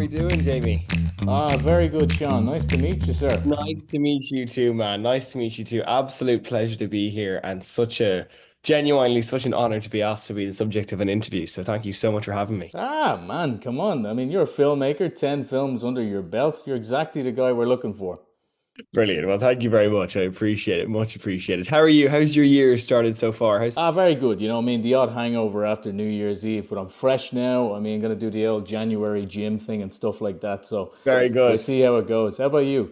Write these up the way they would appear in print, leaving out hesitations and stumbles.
we doing, Jamie? Very good, Sean. Nice to meet you, sir. Nice to meet you too, man. Nice to meet you too. Absolute pleasure to be here and genuinely such an honor to be asked to be the subject of an interview. So thank you so much for having me. Man, come on. I mean, you're a filmmaker, 10 films under your belt. You're exactly the guy we're looking for. Brilliant. Well, thank you very much. I appreciate it. Much appreciated. How are you? How's your year started so far? How's Very good. I mean, the odd hangover after New Year's Eve, but I'm fresh now. I mean, I'm going to do the old January gym thing and stuff like that. So Very we'll good. see how it goes. How about you?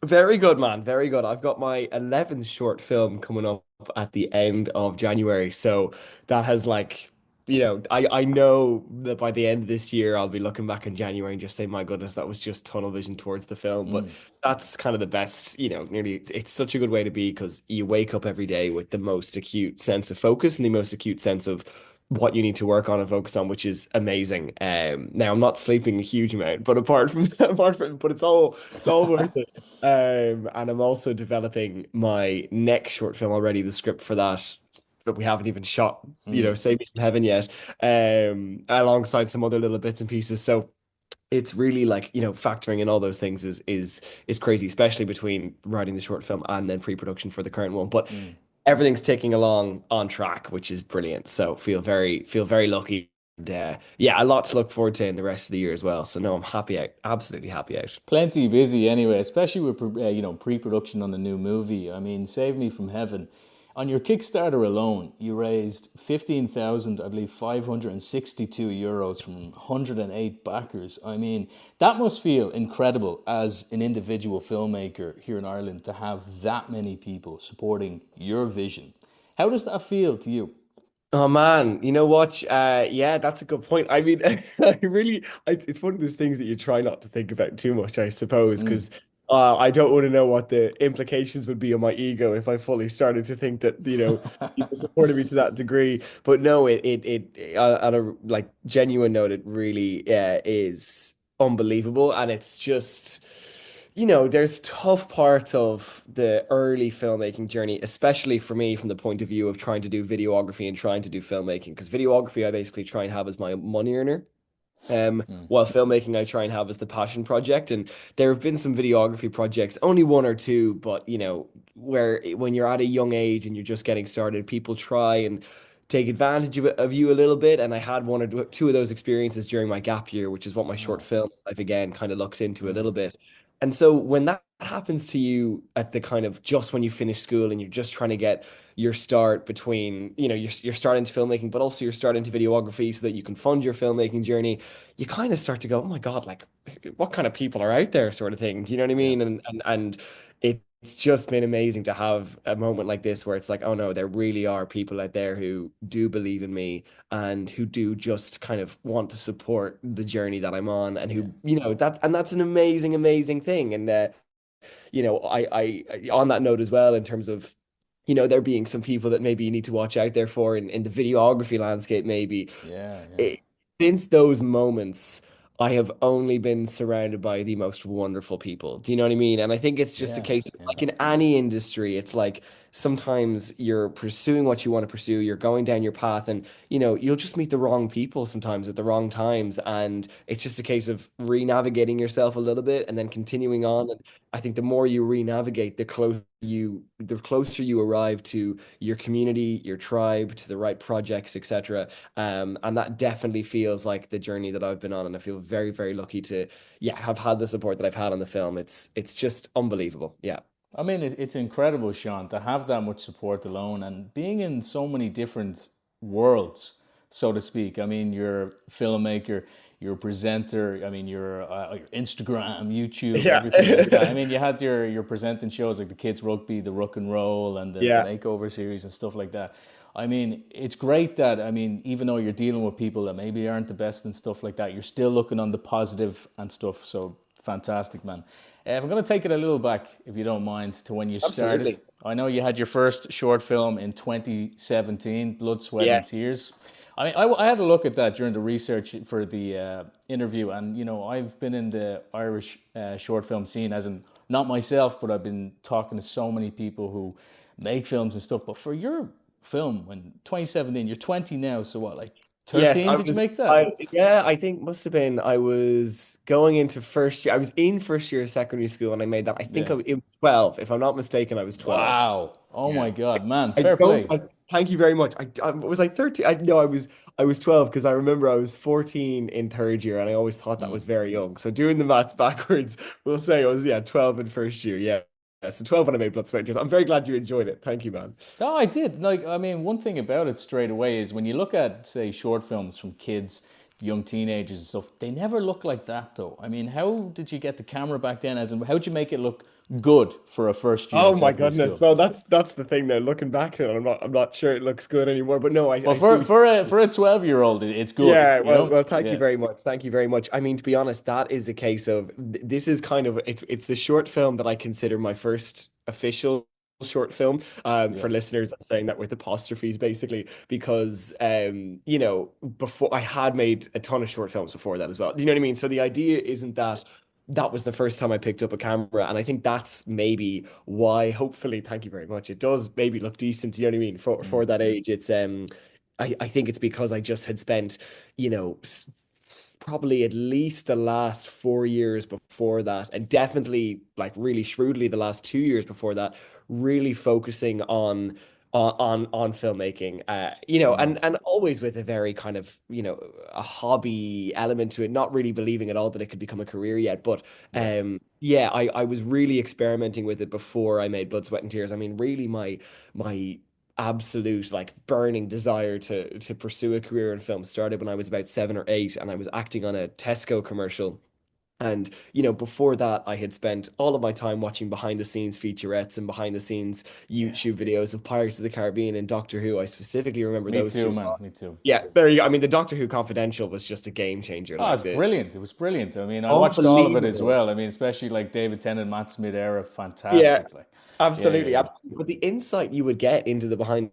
Very good, man. Very good. I've got my 11th short film coming up at the end of January. So that has I know that by the end of this year, I'll be looking back in January and just say, my goodness, that was just tunnel vision towards the film. But Mm. that's kind of the best, nearly it's such a good way to be because you wake up every day with the most acute sense of focus and the most acute sense of what you need to work on and focus on, which is amazing. Now I'm not sleeping a huge amount, but apart from but it's all worth it. And I'm also developing my next short film already, the script for that, but we haven't even shot, Mm. Save Me from Heaven yet, alongside some other little bits and pieces. So it's really like, factoring in all those things is crazy, especially between writing the short film and then pre-production for the current one. But Mm. everything's ticking along on track, which is brilliant. So feel very lucky. And yeah, a lot to look forward to in the rest of the year as well. So no, I'm happy out, absolutely happy out. Plenty busy anyway, especially with pre-production on the new movie. I mean, Save Me from Heaven. On your Kickstarter alone, you raised 15,000, I believe, €562 from 108 backers. I mean, that must feel incredible as an individual filmmaker here in Ireland to have that many people supporting your vision. How does that feel to you? Oh man, you know what? Yeah, that's a good point. I mean, it's one of those things that you try not to think about too much, I suppose, Mm. because I don't want to know what the implications would be on my ego if I fully started to think that, people supported me to that degree. But no, on a like genuine note, it really is unbelievable, and it's just. There's tough parts of the early filmmaking journey, especially for me from the point of view of trying to do videography and trying to do filmmaking. Because videography, I basically try and have as my money earner. Mm. While filmmaking, I try and have as the passion project. And there have been some videography projects, only one or two, but where when you're at a young age and you're just getting started, people try and take advantage of you a little bit. And I had one or two of those experiences during my gap year, which is what my short Oh. film life again kind of looks into a Mm. little bit. And so when that happens to you at the kind of just when you finish school and you're just trying to get your start between, you're starting to filmmaking, but also you're starting to videography so that you can fund your filmmaking journey, you kind of start to go, oh my God, like what kind of people are out there, sort of thing. Do you know what I Yeah. mean? And it's just been amazing to have a moment like this where it's like, oh no, there really are people out there who do believe in me and who do just kind of want to support the journey that I'm on and Yeah. who, that's an amazing, amazing thing. And on that note as well, in terms of there being some people that maybe you need to watch out there for in the videography landscape, maybe Yeah. Yeah. it, since those moments, I have only been surrounded by the most wonderful people. Do you know what I mean? And I think it's just a Yeah. case of Yeah. like in any industry, it's like sometimes you're pursuing what you want to pursue, you're going down your path, and you'll just meet the wrong people sometimes at the wrong times. And it's just a case of re-navigating yourself a little bit and then continuing on. And I think the more you re-navigate, the closer you arrive to your community, your tribe, to the right projects, etc. And that definitely feels like the journey that I've been on, and I feel very, very lucky to, yeah, have had the support that I've had on the film. It's just unbelievable. Yeah. I mean, it's incredible, Sean, to have that much support alone and being in so many different worlds, so to speak. I mean, you're a filmmaker, you're a presenter. I mean, your Instagram, YouTube, Yeah. everything like that. I mean, you had your presenting shows like the kids rugby, the rock and roll, and the Yeah. makeover series and stuff like that. I mean, it's great that, I mean, even though you're dealing with people that maybe aren't the best and stuff like that, you're still looking on the positive and stuff. So fantastic, man. If I'm going to take it a little back, if you don't mind, to when you started. Absolutely. I know you had your first short film in 2017, Blood, Sweat, and Yes. Tears. I mean, I had a look at that during the research for the interview, and I've been in the Irish short film scene, as in not myself, but I've been talking to so many people who make films and stuff. But for your film, when 2017, you're 20 now, so what, like Yes, 13, did you make that? yeah, I think must have been I was going into first year. I was in first year of secondary school and I made that. I think Yeah. it was 12. If I'm not mistaken, I was 12. Wow. Oh Yeah. my God, man. I Fair don't. play. Thank you very much. I was like 13. I no, I was 12 because I remember I was 14 in third year, and I always thought that Mm. was very young. So doing the maths backwards, we'll say I was, yeah, 12 in first year. Yeah. Yeah, so 12 when I made Blood, Sweat, and Tears. I'm very glad you enjoyed it. Thank you, man. Oh, I did. Like, I mean, one thing about it straight away is when you look at, say, short films from kids, young teenagers and stuff, they never look like that, though. I mean, how did you get the camera back then? As in, how'd you make it look good for a first year in Oh my secondary goodness. school? Well, that's the thing now. Looking back at it, I'm not sure it looks good anymore. But no, Well, I see what. for a 12-year-old, it's good, Yeah, you know? well, thank you Yeah, very much. Thank you very much. I mean, to be honest, that is a case of this is kind of it's the short film that I consider my first official short film. yeah. For listeners, I'm saying that with apostrophes basically because before I had made a ton of short films before that as well. Do you know what I mean? So the idea isn't that that was the first time I picked up a camera, and I think that's maybe why, hopefully, thank you very much. It does maybe look decent, you know what I mean? Mm, For that age, it's I think it's because I just had spent, you know, probably at least the last 4 years before that, and definitely like really shrewdly the last 2 years before that, really focusing on filmmaking. mm, And always with a very kind of a hobby element to it, not really believing at all that it could become a career yet. But yeah. yeah, I was really experimenting with it before I made Blood, Sweat, and Tears. I mean, really, my absolute like burning desire to pursue a career in film started when I was about 7 or 8, and I was acting on a Tesco commercial. And before that, I had spent all of my time watching behind the scenes featurettes and behind the scenes Yeah. YouTube videos of Pirates of the Caribbean and Doctor Who. I specifically remember Me those too, two. man. Me too. Yeah, there you go. I mean, the Doctor Who Confidential was just a game changer. Oh, Like it's the brilliant. It was brilliant. I mean, I watched all of it as unbelievable. well. I mean, especially like David Tennant, Matt Smith era, Yeah, fantastic. Like, yeah, yeah, absolutely, yeah. absolutely. But the insight you would get into the behind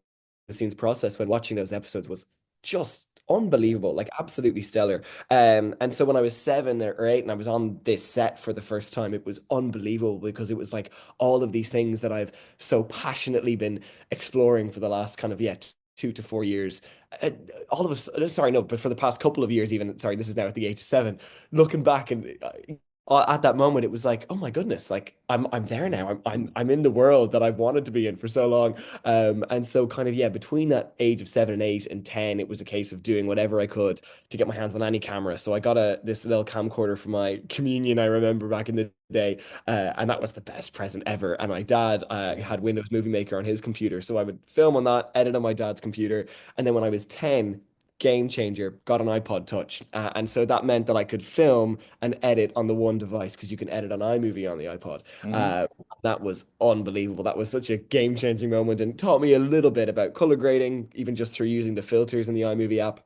the scenes process when watching those episodes was just Yeah. unbelievable, like absolutely stellar. And so when I was 7 or 8 and I was on this set for the first time, it was unbelievable because it was like all of these things that I've so passionately been exploring for the last kind of 2 to 4 years. Uh, all of us, sorry, no, but for the past couple of years, even, sorry, this is now at the age of 7, looking back and at that moment it was like, oh my goodness, like I'm there Mm, now. I'm in the world that I've wanted to be in for so long. And so kind of, yeah, between that age of 7 and 8 and 10, it was a case of doing whatever I could to get my hands on any camera. So I got a this little camcorder for my communion, I remember back in the day. And that was the best present ever. And my dad yeah. had Windows Movie Maker on his computer, so I would film on that, edit on my dad's computer. And then when I was 10, game changer, got an iPod Touch. And so that meant that I could film and edit on the one device because you can edit on iMovie on the iPod. Hmm. Uh, that was unbelievable. That was such a game-changing moment and taught me a little bit about color grading, even just through using the filters in the iMovie app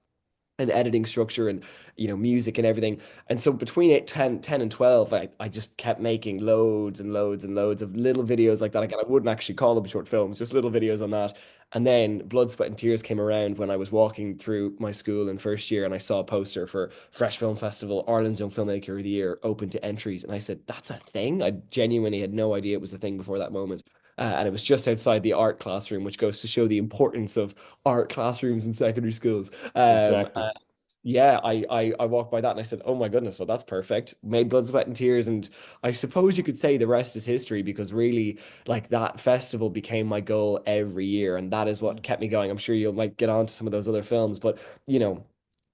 and editing structure and music and everything. And so between 10 and 12, I just kept making loads and loads and loads of little videos like that. Again, I wouldn't actually call them short films, just little videos on that. And then Blood, Sweat, and Tears came around when I was walking through my school in first year and I saw a poster for Fresh Film Festival, Ireland's Young Filmmaker of the Year, open to entries. And I said, that's a thing? I genuinely had no idea it was a thing before that moment. And it was just outside the art classroom, which goes to show the importance of art classrooms in secondary schools. Exactly. Yeah, I walked by that and I said, "Oh my goodness, well that's perfect." Made blood, sweat, and tears, and I suppose you could say the rest is history because really, like that festival became my goal every year, and that is what kept me going. I'm sure you might get on to some of those other films, but you know,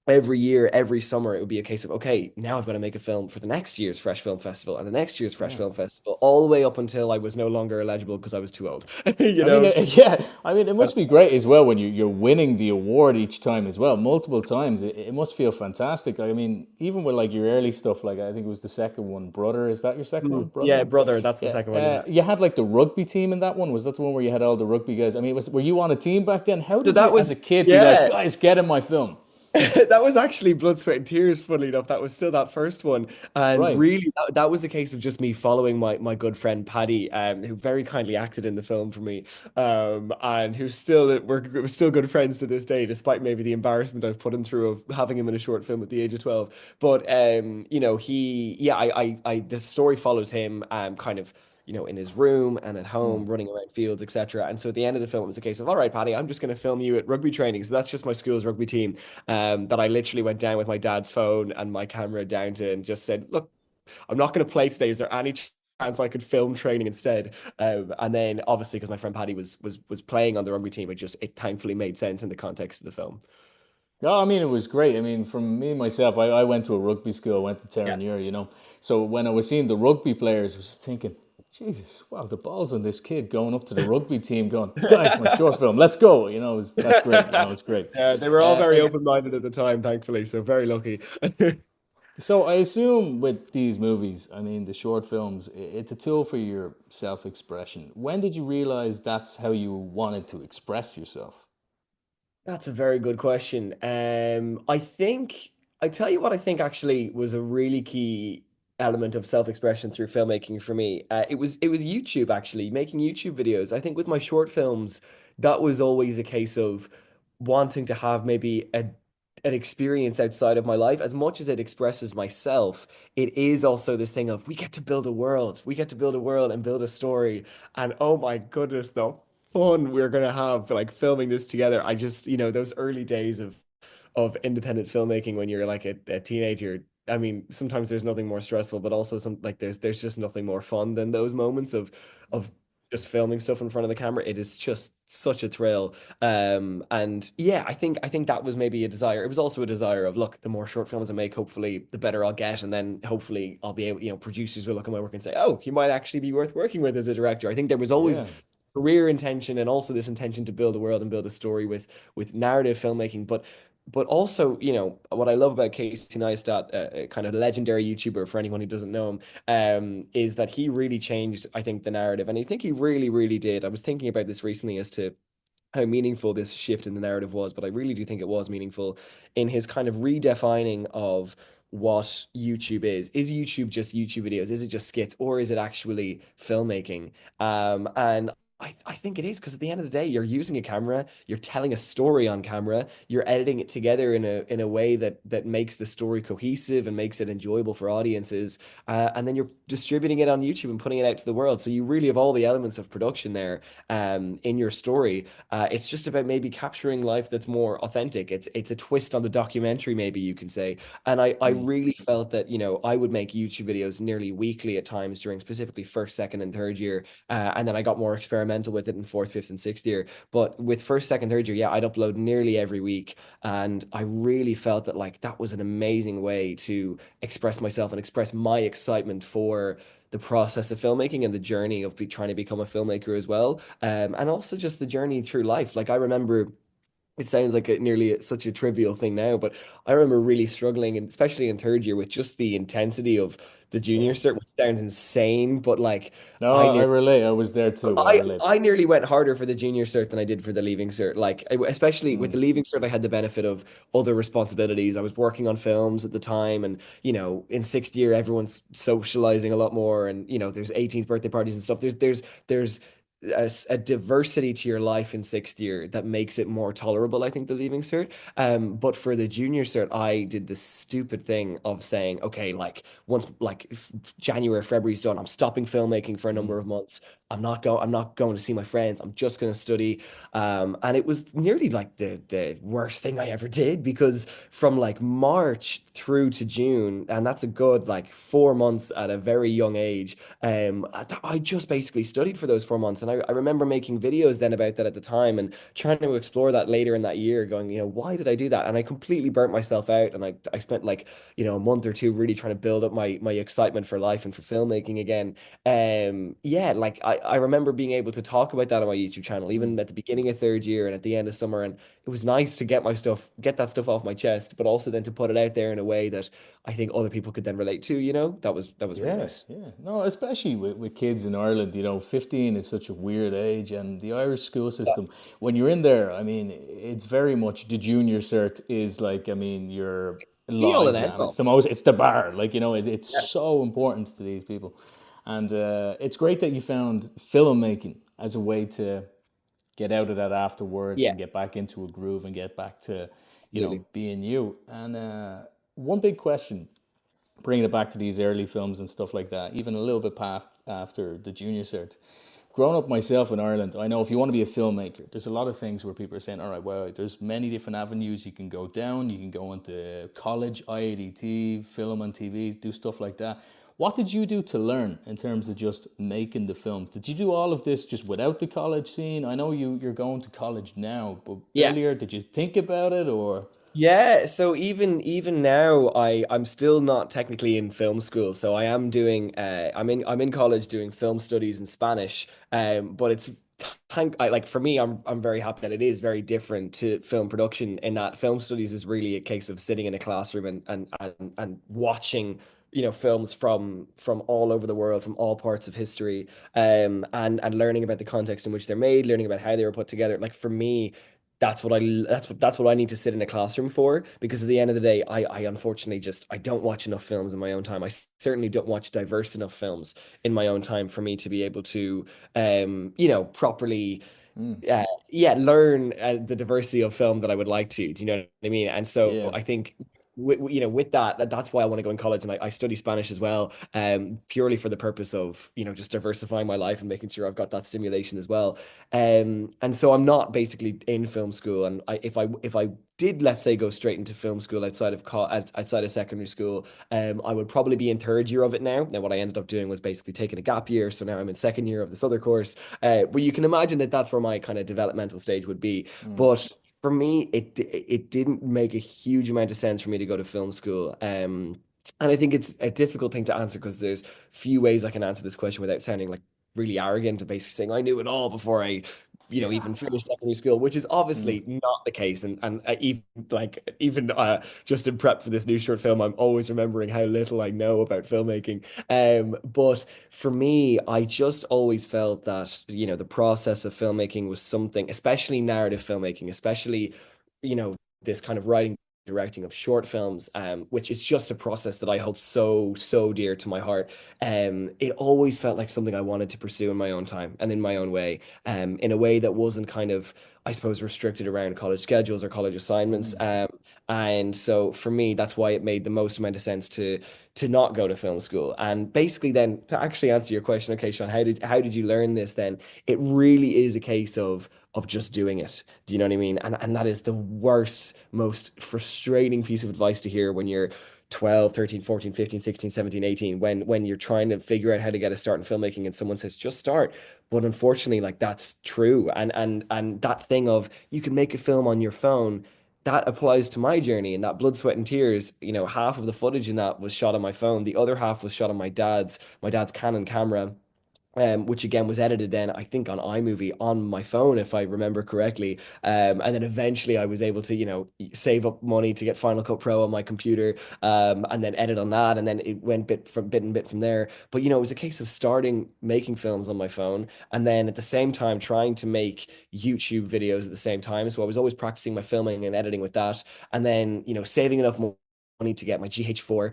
every year, every summer, it would be a case of, okay, now I've got to make a film for the next year's Fresh Film Festival and the next year's Fresh Yeah. Film Festival, all the way up until I was no longer eligible because I was too old. You I mean, know, so, yeah. I mean, it must be great as well when you're winning the award each time as well, multiple times. It must feel fantastic. I mean, even with like your early stuff, like I think it was the second one, Brother. Is that your second one, Brother? yeah, brother, that's the Yeah. second one. Yeah. You had like the rugby team in that one. Was that the one where you had all the rugby guys? I mean, were you on a team back then? How So did you, that as a was, kid, be like, yeah. guys, get in my film? That was actually Blood, Sweat, and Tears, funnily enough. That was still that first one. And Right. really, that was a case of just me following my good friend Paddy, who very kindly acted in the film for me, and who's still, we're still good friends to this day, despite maybe the embarrassment I've put him through of having him in a short film at the age of 12. But, the story follows him, kind of in his room and at Mm. home running around fields, etc. And so at the end of the film, it was a case of, all right, Paddy, I'm just going to film you at rugby training. So that's just my school's rugby team. That I literally went down with my dad's phone and my camera down to and just said, look, I'm not going to play today. Is there any chance I could film training instead? And then obviously because my friend Paddy was playing on the rugby team, it thankfully made sense in the context of the film. No, I mean, it was great. I mean, from me myself, I went to a rugby school, I went to Yeah. Terranure, you know. So when I was seeing the rugby players, I was just thinking, Jesus, wow, the balls on this kid going up to the rugby team, going, guys, my short film, let's go. You know, that's great. You know, it's great. Yeah, they were all very And open-minded at the time, thankfully, so very lucky. so I assume with these movies, I mean, the short films, it's a tool for your self-expression. When did you realize that's how you wanted to express yourself? That's a very good question. I tell you what I think actually was a really key element of self-expression through filmmaking for me. It was YouTube actually, making YouTube videos. I think with my short films, that was always a case of wanting to have maybe an experience outside of my life. As much as it expresses myself, it is also this thing of we get to build a world. We get to build a world and build a story. And oh my goodness, the fun we're gonna have like filming this together. I just, those early days of independent filmmaking when you're like a teenager. I mean, sometimes there's nothing more stressful, but also some like there's just nothing more fun than those moments of just filming stuff in front of the camera. It is just such a thrill. And yeah, I think that was maybe a desire. It was also a desire of, look, the more short films I make, hopefully the better I'll get, and then hopefully I'll be able, producers will look at my work and say, oh, he might actually be worth working with as a director. I think there was always Yeah. career intention and also this intention to build a world and build a story with narrative filmmaking, but also, what I love about Casey Neistat, a kind of legendary YouTuber for anyone who doesn't know him, is that he really changed, I think, the narrative, and I think he really, really did. I was thinking about this recently as to how meaningful this shift in the narrative was, but I really do think it was meaningful in his kind of redefining of what YouTube is. Is YouTube just YouTube videos? Is it just skits, or is it actually filmmaking? And I think it is, because at the end of the day, you're using a camera, you're telling a story on camera, you're editing it together in a way that makes the story cohesive and makes it enjoyable for audiences, and then you're distributing it on YouTube and putting it out to the world. So you really have all the elements of production there, in your story. It's just about maybe capturing life that's more authentic. It's a twist on the documentary, maybe you can say. And I Mm. really felt that, I would make YouTube videos nearly weekly at times during specifically first, second, and third year. And then I got more experimental with it in fourth, fifth, and sixth year. But with first, second, third year, yeah, I'd upload nearly every week. And I really felt that like that was an amazing way to express myself and express my excitement for the process of filmmaking and the journey of trying to become a filmmaker as well. And also just the journey through life. Like I remember, it sounds like such a trivial thing now, but I remember really struggling, and especially in third year, with just the intensity of the junior Yeah. cert, which sounds insane, but like No, I I nearly relate. I was there too. I I relate. I nearly went harder for the junior cert than I did for the leaving cert. Like especially with Mm. the leaving cert, I had the benefit of other responsibilities. I was working on films at the time, and in sixth year, everyone's socializing a lot more, and there's 18th birthday parties and stuff. There's a diversity to your life in sixth year that makes it more tolerable, I think, the leaving cert. But for the junior cert, I did the stupid thing of saying, okay, like once like January, February's done, I'm stopping filmmaking for a Mm. number of months. I'm not going to see my friends. I'm just going to study. And it was nearly like the worst thing I ever did, because from like March through to June, and that's a good like 4 months at a very young age. I just basically studied for those 4 months, and I remember making videos then about that at the time and trying to explore that later in that year, going, why did I do that? And I completely burnt myself out, and I spent like a month or two really trying to build up my excitement for life and for filmmaking again. Yeah, like I remember being able to talk about that on my YouTube channel, Mm. even at the beginning of third year and at the end of summer. And it was nice to get that stuff off my chest, but also then to put it out there in a way that I think other people could then relate to, that was really Yeah, nice. yeah. No, especially with kids in Ireland, 15 is such a weird age. And the Irish school system, when you're in there, I mean, it's very much the junior cert is like, I mean, your Be law all and end exam. It's all. the most, it's the bar. Like, it's Yeah. so important to these people. And it's great that you found filmmaking as a way to get out of that afterwards Yeah, and get back into a groove and get back to, absolutely. being you. And one big question. bringing it back to these early films and stuff like that, even a little bit after the junior cert. Growing up myself in Ireland, I know if you want to be a filmmaker, there's a lot of things where people are saying, all right, well, there's many different avenues you can go down. You can go into college, IADT, film and TV, do stuff like that. What did you do to learn in terms of just making the films? Did you do all of this just without the college scene? I know you're going to college now, but Yeah. earlier, did you think about it or? Yeah, so even now I'm still not technically in film school. So I am doing I'm in college doing film studies in Spanish. But it's thank I like for me I'm very happy that it is very different to film production in that film studies is really a case of sitting in a classroom and watching films from all over the world, from all parts of history, and learning about the context in which they're made, learning about how they were put together. Like for me, that's what I need to sit in a classroom for, because at the end of the day, I unfortunately just I don't watch enough films in my own time. I certainly don't watch diverse enough films in my own time for me to be able to properly Mm, learn the diversity of film that I would like to. Do you know what I mean? And so yeah. I think with that's why I want to go in college, and I study Spanish as well, purely for the purpose of just diversifying my life and making sure I've got that stimulation as well. And so I'm not basically in film school, and if I did, let's say, go straight into film school outside of secondary school, I would probably be in third year of it now. Now, what I ended up doing was basically taking a gap year, so now I'm in second year of this other course. But you can imagine that that's where my kind of developmental stage would be. Mm, But for me, it didn't make a huge amount of sense for me to go to film school. And I think it's a difficult thing to answer because there's few ways I can answer this question without sounding like really arrogant and basically saying I knew it all before I even finished secondary school, which is mm, obviously not the case. And even just in prep for this new short film, I'm always remembering how little I know about filmmaking. But for me, I just always felt that the process of filmmaking was something, especially narrative filmmaking, especially this kind of writing, directing of short films, which is just a process that I hold so dear to my heart. It always felt like something I wanted to pursue in my own time and in my own way, in a way that wasn't kind of, I suppose, restricted around college schedules or college assignments. mm, And so for me, that's why it made the most amount of sense to not go to film school. And basically, then to actually answer your question, okay, Sean, how did you learn this? Then it really is a case of just doing it. Do you know what I mean? And that is the worst, most frustrating piece of advice to hear when you're 12, 13, 14, 15, 16, 17, 18, when you're trying to figure out how to get a start in filmmaking and someone says just start. But unfortunately, like that's true. And that thing of you can make a film on your phone, that applies to my journey, and that blood, sweat, and tears. Half of the footage in that was shot on my phone. The other half was shot on my dad's Canon camera, which again was edited then, I think, on iMovie on my phone, if I remember correctly. And then eventually I was able to, save up money to get Final Cut Pro on my computer, and then edit on that. And then it went bit from there. But, it was a case of starting making films on my phone, and then at the same time trying to make YouTube videos at the same time. So I was always practicing my filming and editing with that. And then, saving enough money to get my GH4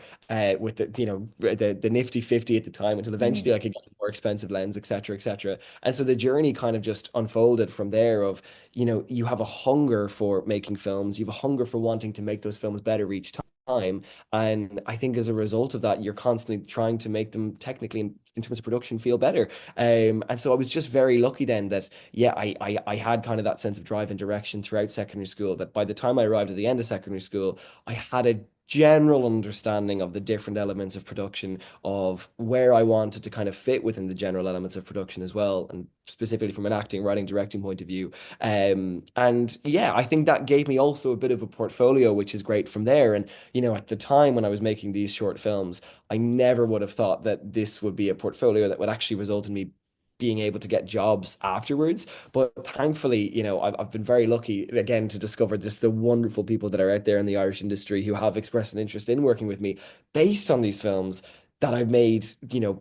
with the nifty 50 at the time, until mm. eventually I could get a more expensive lens, etc., etc. And so the journey kind of just unfolded from there of, you have a hunger for making films, you have a hunger for wanting to make those films better each time. And I think as a result of that, you're constantly trying to make them technically in terms of production feel better. And so I was just very lucky then that, yeah, I had kind of that sense of drive and direction throughout secondary school, that by the time I arrived at the end of secondary school, I had a general understanding of the different elements of production, of where I wanted to kind of fit within the general elements of production as well, and specifically from an acting, writing, directing point of view. And yeah, I think that gave me also a bit of a portfolio, which is great from there. And at the time when I was making these short films, I never would have thought that this would be a portfolio that would actually result in me being able to get jobs afterwards. But thankfully, I've been very lucky again to discover just the wonderful people that are out there in the Irish industry who have expressed an interest in working with me based on these films that I've made,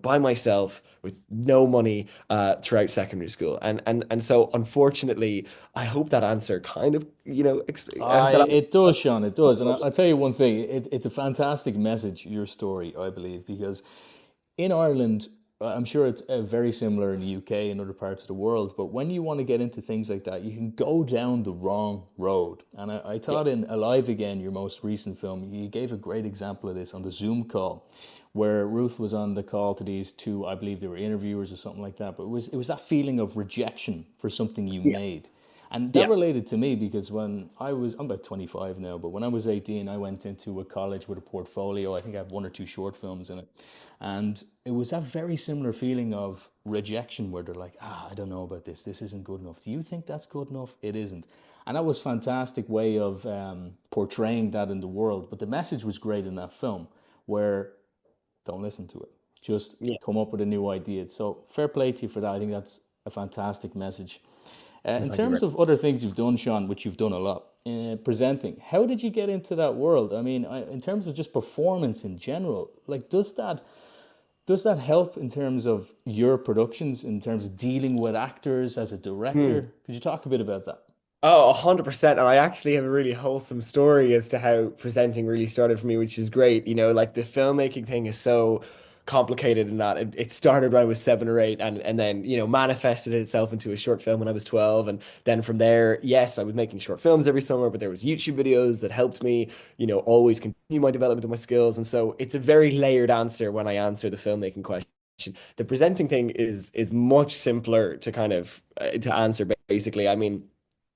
by myself with no money, throughout secondary school. And so unfortunately, I hope that answer kind of, that It does, Sean. It does, and I'll tell you one thing. It's a fantastic message, your story, I believe, because in Ireland, I'm sure it's very similar in the UK and other parts of the world, but when you want to get into things like that, you can go down the wrong road. And I Yeah. thought in Alive Again, your most recent film, you gave a great example of this on the Zoom call, where Ruth was on the call to these two, I believe they were interviewers or something like that, but it was that feeling of rejection for something you Yeah. made. And that Yeah. related to me because I'm about 25 now, but when I was 18, I went into a college with a portfolio. I think I had one or two short films in it. And it was that very similar feeling of rejection where they're like, I don't know about this. This isn't good enough. Do you think that's good enough? It isn't. And that was a fantastic way of portraying that in the world. But the message was great in that film where don't listen to it. Just Yeah. come up with a new idea. So fair play to you for that. I think that's a fantastic message. Well, In thank you very terms of other things you've done, Sean, which you've done a lot, presenting, how did you get into that world? I mean, in terms of just performance in general, like does that help in terms of your productions, in terms of dealing with actors as a much. director? Could you talk a bit about that? Oh, 100%. And I actually have a really wholesome story as to how presenting really started for me, which is great. Like the filmmaking thing is so complicated in that it started when I was 7 or 8 and then, manifested itself into a short film when I was 12. And then from there, yes, I was making short films every summer, but there was YouTube videos that helped me, always continue my development of my skills. And so it's a very layered answer when I answer the filmmaking question. The presenting thing is much simpler to kind of to answer basically. I mean,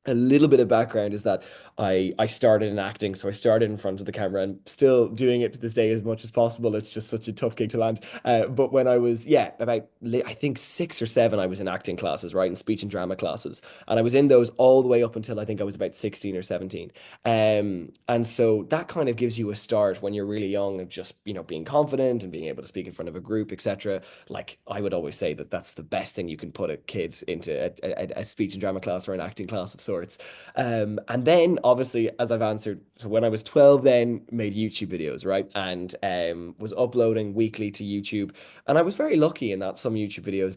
a little bit of background is that I started in acting, so I started in front of the camera and still doing it to this day as much as possible. It's just such a tough gig to land. But when I was, yeah, about I think 6 or 7, I was in acting classes, right, in speech and drama classes, and I was in those all the way up until I think I was about 16 or 17. And so that kind of gives you a start when you're really young of just being confident and being able to speak in front of a group, etc. Like I would always say that that's the best thing you can put a kid into a speech and drama class or an acting class of sorts. And then obviously, as I've answered, so when I was 12, then made YouTube videos, right? And was uploading weekly to YouTube. And I was very lucky in that some YouTube videos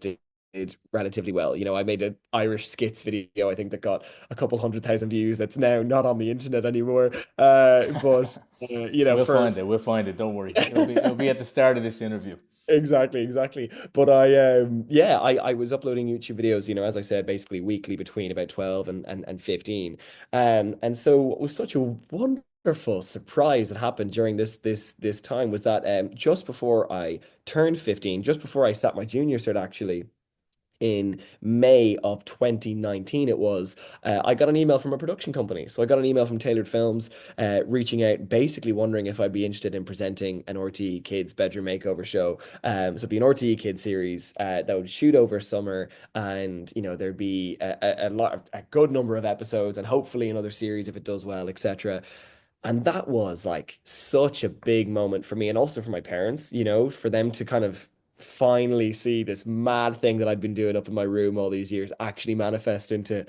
did relatively well. I made an Irish skits video, I think that got a couple 100,000 views. That's now not on the internet anymore. But We'll for find it. We'll find it. Don't worry. It'll be at the start of this interview. exactly, exactly. But yeah, I was uploading YouTube videos, as I said, basically weekly between about 12 and 15. And so it was such a wonderful surprise that happened during this time was that just before I turned 15, just before I sat my junior cert actually in May of 2019 it was I got an email from a production company. So I got an email from Tailored Films reaching out basically wondering if I'd be interested in presenting an RTE Kids bedroom makeover show. So it'd be an RTE Kids series that would shoot over summer and there'd be a good number of episodes and hopefully another series if it does well, etc. And that was like such a big moment for me and also for my parents, for them to kind of finally see this mad thing that I'd been doing up in my room all these years actually manifest into,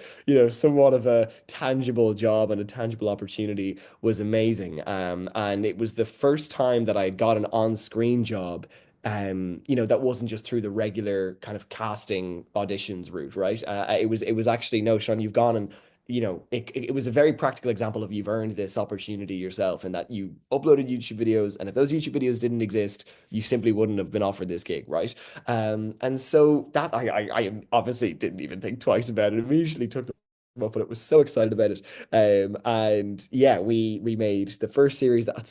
somewhat of a tangible job and a tangible opportunity was amazing. And it was the first time that I got an on-screen job. That wasn't just through the regular kind of casting auditions route, right? It was actually no, Sean, you've gone and it was a very practical example of you've earned this opportunity yourself and that you uploaded YouTube videos. And if those YouTube videos didn't exist, you simply wouldn't have been offered this gig, right? And so that I obviously didn't even think twice about it. Immediately took them up and it was so excited about it. And yeah, we made the first series that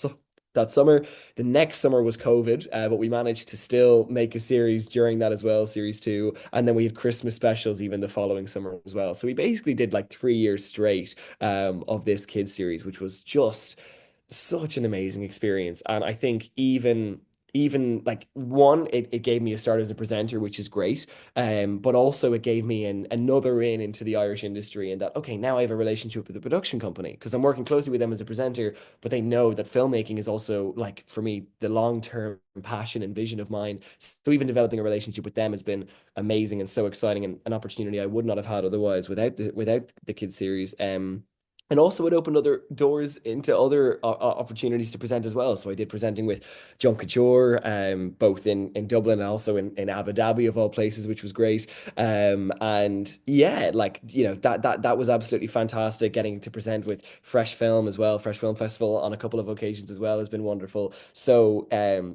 summer. The next summer was COVID, but we managed to still make a series during that as well, series two. And then we had Christmas specials even the following summer as well. So we basically did like 3 years straight of this kids series, which was just such an amazing experience. And I think even like one, it gave me a start as a presenter, which is great. But also it gave me another in into the Irish industry and that, okay, now I have a relationship with the production company because I'm working closely with them as a presenter, but they know that filmmaking is also like for me the long-term passion and vision of mine. So even developing a relationship with them has been amazing and so exciting and an opportunity I would not have had otherwise without the kids series. And also, it opened other doors into other opportunities to present as well. So I did presenting with John Couture, both in Dublin and also in Abu Dhabi of all places, which was great. And yeah, like that was absolutely fantastic. Getting to present with Fresh Film as well, Fresh Film Festival on a couple of occasions as well has been wonderful. So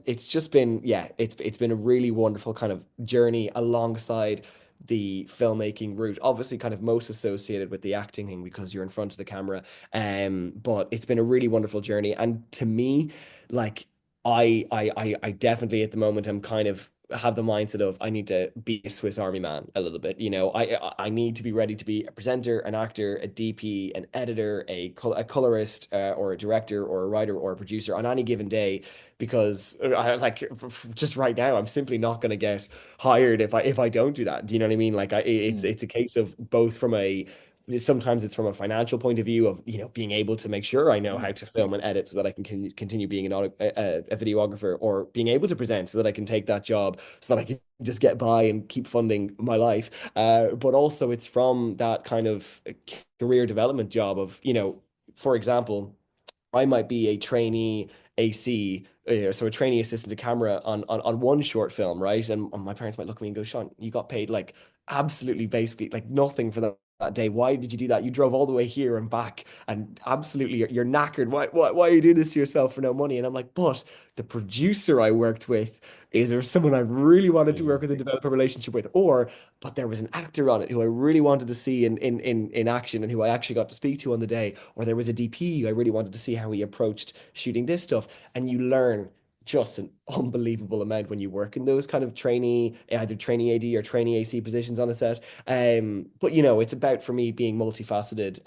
it's just been yeah, it's been a really wonderful kind of journey alongside the filmmaking route, obviously kind of most associated with the acting thing because you're in front of the camera. But it's been a really wonderful journey. And to me, like I definitely at the moment I'm kind of have the mindset of I need to be a Swiss Army man a little bit. I need to be ready to be a presenter, an actor, a DP, an editor, a colorist, or a director, or a writer, or a producer on any given day. Because just right now, I'm simply not going to get hired if I don't do that. Do you know what I mean? Like Mm, it's a case of both from a sometimes it's from a financial point of view of being able to make sure I know how mm, to film and edit so that I can continue being a videographer, or being able to present so that I can take that job so that I can just get by and keep funding my life. But also it's from that kind of career development job of, for example, I might be a trainee AC, so a trainee assistant to camera on one short film, right? And my parents might look at me and go, Sean, you got paid like absolutely basically like nothing for that day. Why did you do that? You drove all the way here and back, and absolutely you're knackered. Why are you doing this to yourself for no money? And I'm like, but the producer I worked with is there someone I really wanted to yeah, work with and develop a relationship with, or but there was an actor on it who I really wanted to see in action and who I actually got to speak to on the day, or there was a DP I really wanted to see how he approached shooting this stuff. And you learn just an unbelievable amount when you work in those kind of either trainee AD or trainee AC positions on a set. But it's about for me being multifaceted.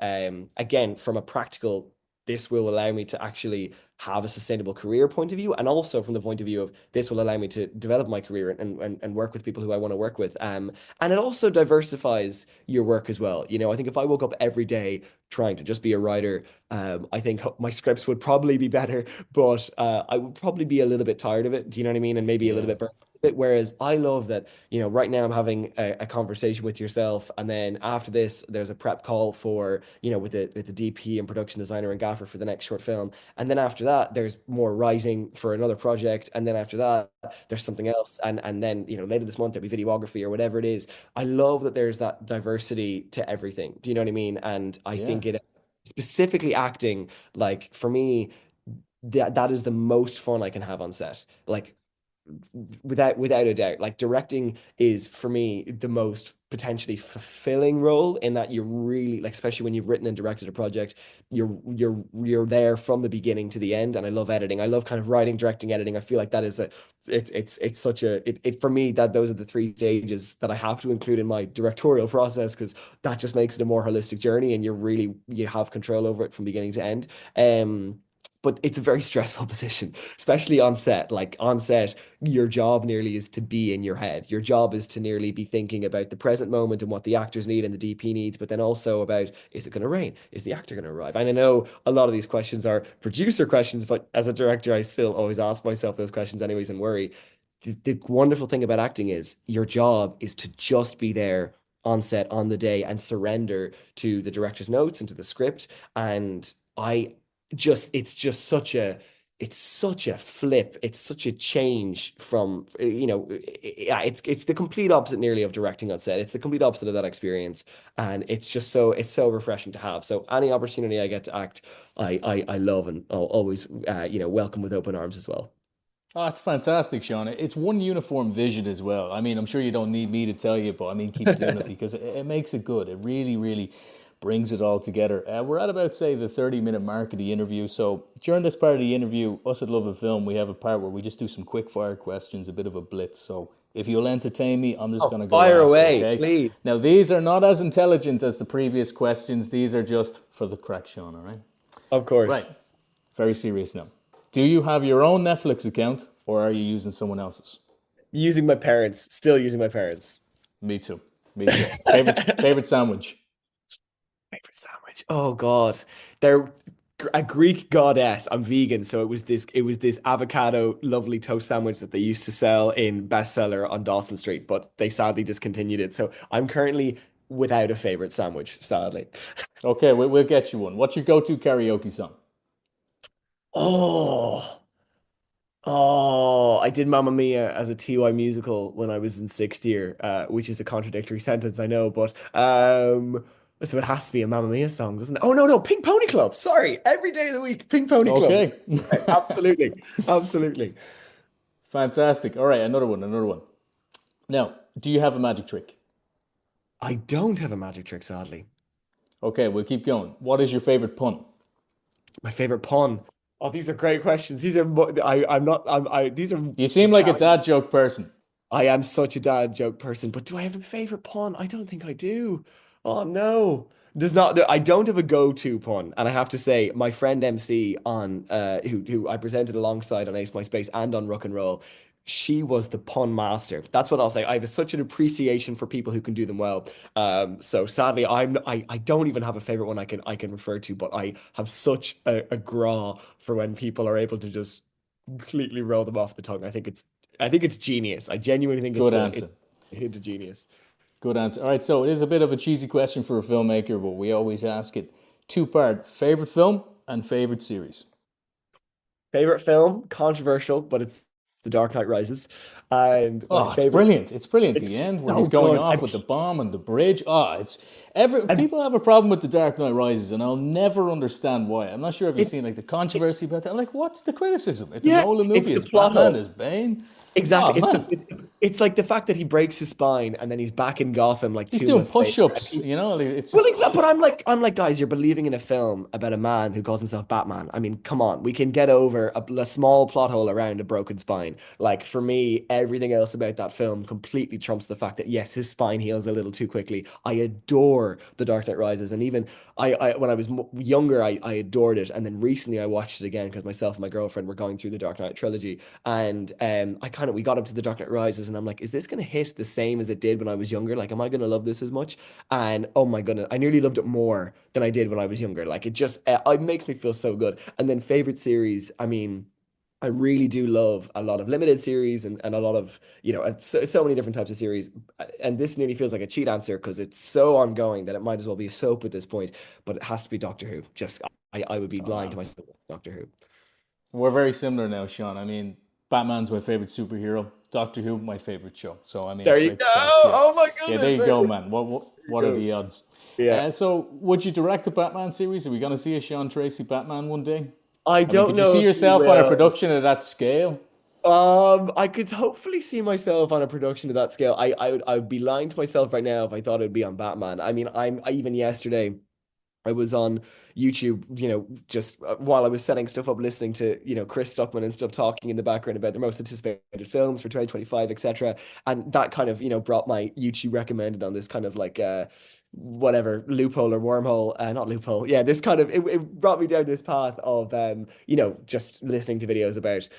Again, from a practical, this will allow me to actually have a sustainable career point of view, and also from the point of view of this will allow me to develop my career and work with people who I want to work with. And it also diversifies your work as well. I think if I woke up every day trying to just be a writer, I think my scripts would probably be better, but I would probably be a little bit tired of it. Do you know what I mean? And maybe a little yeah, bit burnt out of it. Whereas I love that, right now I'm having a conversation with yourself, and then after this, there's a prep call for, with the DP and production designer and gaffer for the next short film. And then after that, there's more writing for another project. And then after that, there's something else. And then, later this month, there'll be videography or whatever it is. I love that there's that diversity to everything. Do you know what I mean? And I yeah. think it specifically acting, like for me, that is the most fun I can have on set. Like without a doubt, like directing is for me the most potentially fulfilling role, in that you're really like, especially when you've written and directed a project, you're there from the beginning to the end. And I love editing. I love kind of writing, directing, editing. I feel like that is it's such a it for me, that those are the three stages that I have to include in my directorial process, because that just makes it a more holistic journey, and you have control over it from beginning to end. But it's a very stressful position, especially on set. Like on set, your job nearly is to be in your head. Your job is to nearly be thinking about the present moment and what the actors need and the DP needs, but then also about, is it going to rain? Is the actor going to arrive? And I know a lot of these questions are producer questions, but as a director, I still always ask myself those questions anyways and worry. The wonderful thing about acting is your job is to just be there on set on the day and surrender to the director's notes and to the script. And I it's just such a flip. It's such a change from, yeah, it's the complete opposite nearly of directing on set. It's the complete opposite of that experience. And it's so refreshing to have. So any opportunity I get to act, I love, and I'll always, welcome with open arms as well. Oh, it's fantastic, Sean. It's one uniform vision as well. I mean, I'm sure you don't need me to tell you, but I mean, keep doing it because it makes it good. It really, really brings it all together. We're at about, say, the 30-minute mark of the interview. So during this part of the interview, us at Love of Film, we have a part where we just do some quick fire questions, a bit of a blitz. So if you'll entertain me, I'm just Oh, going to go fire ask, away, okay? please. Now, these are not as intelligent as the previous questions. These are just for the crack, Sean, all right? Of Right. course. Very serious now. Do you have your own Netflix account or are you using someone else's? Using my parents, still using my parents. Me too. Me too. Favorite sandwich. Favorite sandwich. Oh God, they're a Greek goddess. I'm vegan, so it was this avocado lovely toast sandwich that they used to sell in Bestseller on Dawson Street, but they sadly discontinued it. So I'm currently without a favorite sandwich, sadly. Okay, we'll get you one. What's your go-to karaoke song? Oh, oh, I did Mamma Mia as a TY musical when I was in sixth year, which is a contradictory sentence, I know, but so it has to be a Mamma Mia song, doesn't it? Oh no, no, Pink Pony Club. Sorry, every day of the week, Pink Pony Club. Okay. Absolutely, absolutely. Fantastic. All right, another one, another one. Now, do you have a magic trick? I don't have a magic trick, sadly. Okay, we'll keep going. What is your favorite pun? My favorite pun. Oh, these are great questions. These are I'm not these are You seem like a challenging. dad joke person. I am such a dad joke person, but do I have a favorite pun? I don't think I do. Oh no. There's not I don't have a go-to pun. And I have to say, my friend MC on who I presented alongside on Ace My Space and on Rock and Roll, she was the pun master. That's what I'll say. I have such an appreciation for people who can do them well. So sadly, I don't even have a favorite one I can refer to, but I have such a graw for when people are able to just completely roll them off the tongue. I think it's genius. I genuinely think Good it's answer. a hint of genius. Good answer. All right, so it is a bit of a cheesy question for a filmmaker, but we always ask it two-part: favorite film and favorite series. Favorite film, controversial, but it's The Dark Knight Rises. And my Oh, it's favorite, brilliant. It's brilliant. The it's end where so he's going good. off with the bomb and the bridge. Oh, it's every And people have a problem with The Dark Knight Rises, and I'll never understand why. I'm not sure if you've it, seen like the it controversy about that. I'm like, what's the criticism? It's a yeah, Nolan it's movie. the It's plot Batman. hole. There's Bane. Exactly. Oh man, It's like the fact that he breaks his spine and then he's back in Gotham like he's two doing months later. push-ups. You know, like, it's Well, just exactly. But I'm like, guys, you're believing in a film about a man who calls himself Batman. I mean, come on, we can get over a small plot hole around a broken spine. Like for me, everything else about that film completely trumps the fact that yes, his spine heals a little too quickly. I adore The Dark Knight Rises, and even I when I was younger, I adored it, and then recently I watched it again because myself and my girlfriend were going through the Dark Knight trilogy, and we got up to The Dark Knight Rises, and I'm like, is this gonna hit the same as it did when I was younger? Like, am I gonna love this as much? And oh my goodness, I nearly loved it more than I did when I was younger. Like it makes me feel so good. And then favorite series, I mean, I really do love a lot of limited series and a lot of, so many different types of series. And this nearly feels like a cheat answer because it's so ongoing that it might as well be a soap at this point, but it has to be Doctor Who. Just, I would be oh lying man. to myself with Doctor Who. We're very similar now, Sean. I mean, Batman's my favorite superhero. Doctor Who, my favorite show. So I mean, it's There you great go. to talk to you. Oh my Yeah, there goodness, you man. go, There man. What are you the go. odds? Yeah. So, would you direct a Batman series? Are we going to see a Sean Tracy Batman one day? I I mean, don't could you know see if we yourself on a will. production of that scale? I could hopefully see myself on a production of that scale. I would be lying to myself right now if I thought it'd be on Batman. I mean, even yesterday I was on YouTube, just while I was setting stuff up, listening to, Chris Stuckman and stuff talking in the background about their most anticipated films for 2025, etc. And that kind of, brought my YouTube recommended on this kind of like whatever loophole or wormhole, not loophole. Yeah, this kind of it brought me down this path of just listening to videos about,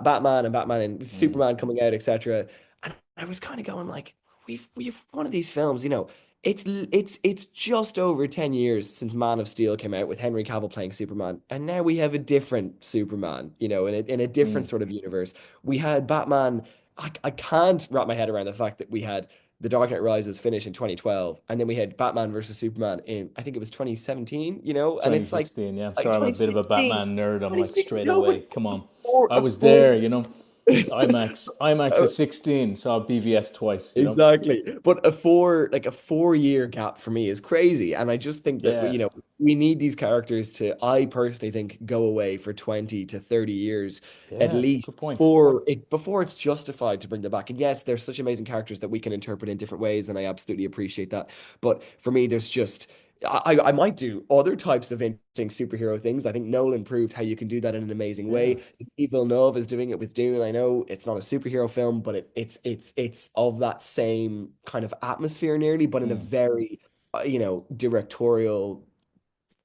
Batman and Batman and Mm, Superman coming out, etc. And I was kind of going like, we've one of these films, it's just over 10 years since Man of Steel came out with Henry Cavill playing Superman, and now we have a different Superman, in a different mm. sort of universe. We had Batman. I can't wrap my head around the fact that we had The Dark Knight Rises finish in 2012, and then we had Batman versus Superman in, I think it was 2017, and it's like 2016, yeah. like Sorry, I'm a bit of a 2016, Batman nerd. I'm like 2016, straight no, but away. Come on. before I a was full there, you know. IMAX is 16, saw BVS twice, you know. Exactly. But a 4-year gap for me is crazy. And I just think that, Yeah, we need these characters to, I personally think, go away for 20 to 30 years at yeah. least Good point. before it's justified to bring them back. And yes, there's such amazing characters that we can interpret in different ways, and I absolutely appreciate that. But for me, there's just I might do other types of interesting superhero things. I think Nolan proved how you can do that in an amazing Yeah. way. Villeneuve is doing it with Dune. I know it's not a superhero film, but it's of that same kind of atmosphere nearly, but in a Mm, very directorial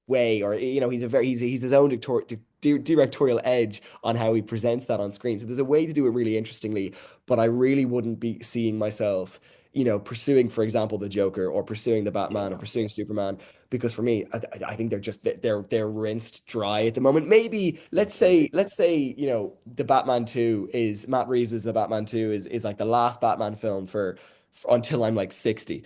way, or he's his own directorial edge on how he presents that on screen. So there's a way to do it really interestingly, but I really wouldn't be seeing myself, pursuing, for example, the Joker or pursuing the Batman or yeah. pursuing Superman, because for me, I think they're rinsed dry at the moment. Maybe let's Okay. say the Batman 2 is Matt Reeves' the Batman 2 is like the last Batman film for until I'm like 60.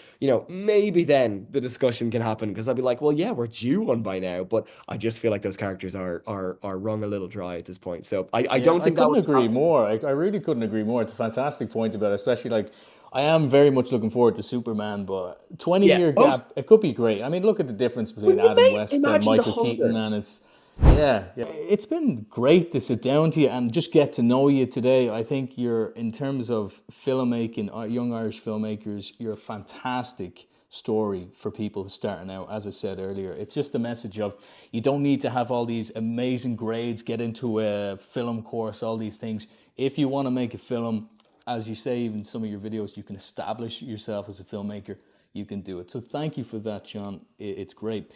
Maybe then the discussion can happen because I'd be like, well, yeah, we're due one by now. But I just feel like those characters are wrung a little dry at this point. So I Yeah, don't I think that couldn't would agree happen. more. I really couldn't agree more. It's a fantastic point about it, especially like I am very much looking forward to Superman, but 20 Yeah. year Also, gap, it could be great. I mean, look at the difference would between be Adam amazing. West and Imagine the Michael Keaton, Hulk. and it's yeah. It's been great to sit down to you and just get to know you today. I think you're, in terms of filmmaking, young Irish filmmakers, you're a fantastic story for people starting out. As I said earlier, it's just a message of you don't need to have all these amazing grades, get into a film course, all these things. If you want to make a film, as you say, even some of your videos, you can establish yourself as a filmmaker, you can do it. So thank you for that, Seán. It's great.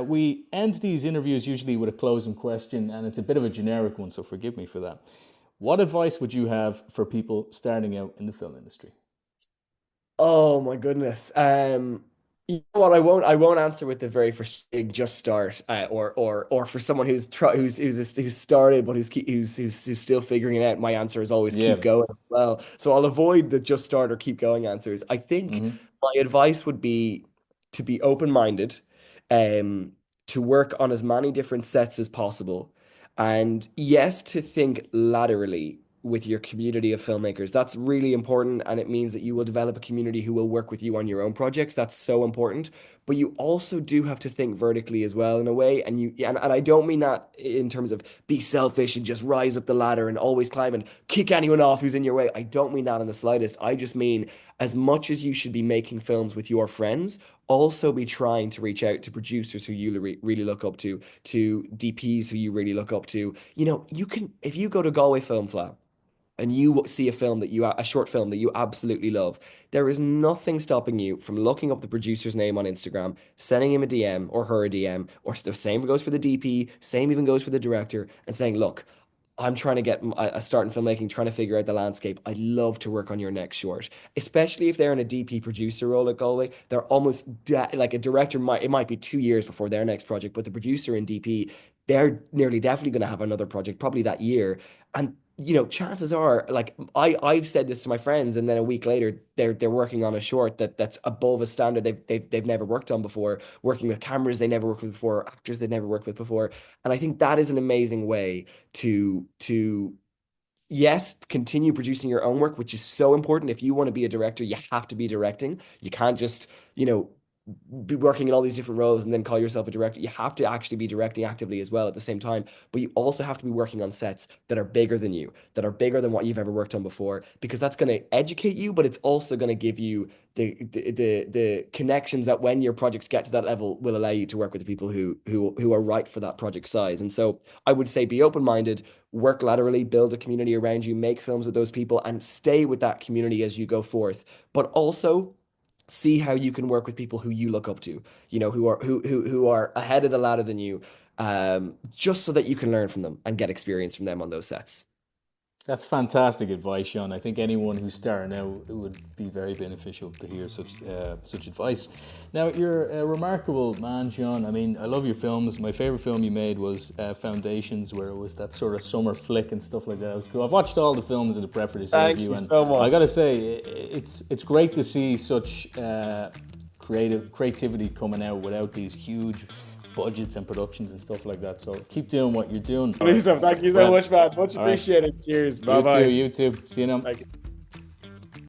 We end these interviews usually with a closing question, and it's a bit of a generic one, so forgive me for that. What advice would you have for people starting out in the film industry? Oh my goodness. You know what? I won't answer with the very first thing, just start, or for someone who's started but who's still figuring it out. My answer is always keep Yeah. going as well. So I'll avoid the just start or keep going answers. I think Mm-hmm. my advice would be to be open-minded, um, to work on as many different sets as possible, and yes, to think laterally with your community of filmmakers. That's really important. And it means that you will develop a community who will work with you on your own projects. That's so important. But you also do have to think vertically as well in a way. And I don't mean that in terms of be selfish and just rise up the ladder and always climb and kick anyone off who's in your way. I don't mean that in the slightest. I just mean as much as you should be making films with your friends, also be trying to reach out to producers who you really look up to DPs who you really look up to. You can, if you go to Galway Film Flat and you see a short film that you absolutely love, there is nothing stopping you from looking up the producer's name on Instagram, sending him a DM or her a DM, or the same goes for the DP, same even goes for the director, and saying, look, I'm trying to get a start in filmmaking, trying to figure out the landscape. I'd love to work on your next short, especially if they're in a DP producer role at Galway. They're like a director it might be 2 years before their next project, but the producer in DP, they're nearly definitely going to have another project probably that year. And chances are, like I've said this to my friends, and then a week later they're working on a short that's above a standard they've never worked on before, working with cameras they never worked with before, actors they've never worked with before. And I think that is an amazing way to yes, continue producing your own work, which is so important. If you want to be a director, you have to be directing. You can't just, be working in all these different roles and then call yourself a director. You have to actually be directing actively as well at the same time. But you also have to be working on sets that are bigger than you, that are bigger than what you've ever worked on before, because that's going to educate you, but it's also going to give you the connections that when your projects get to that level will allow you to work with the people who are right for that project size. And so I would say be open-minded, work laterally, build a community around you, make films with those people, and stay with that community as you go forth. But also see how you can work with people who you look up to, who are ahead of the ladder than you, just so that you can learn from them and get experience from them on those sets. That's fantastic advice, Seán. I think anyone who's starting out, it would be very beneficial to hear such advice. Now, you're a remarkable man, Seán. I mean, I love your films. My favorite film you made was Foundations, where it was that sort of summer flick and stuff like that. It was cool. I've watched all the films in the prep for this Thank interview, you and so I got much. to say, it's great to see such creativity coming out without these huge budgets and productions and stuff like that. So keep doing what you're doing. All right. Lisa, thank you so Well, much, man. Much all right. appreciated. Cheers. Bye You too. bye. You too. See you now. Thank you.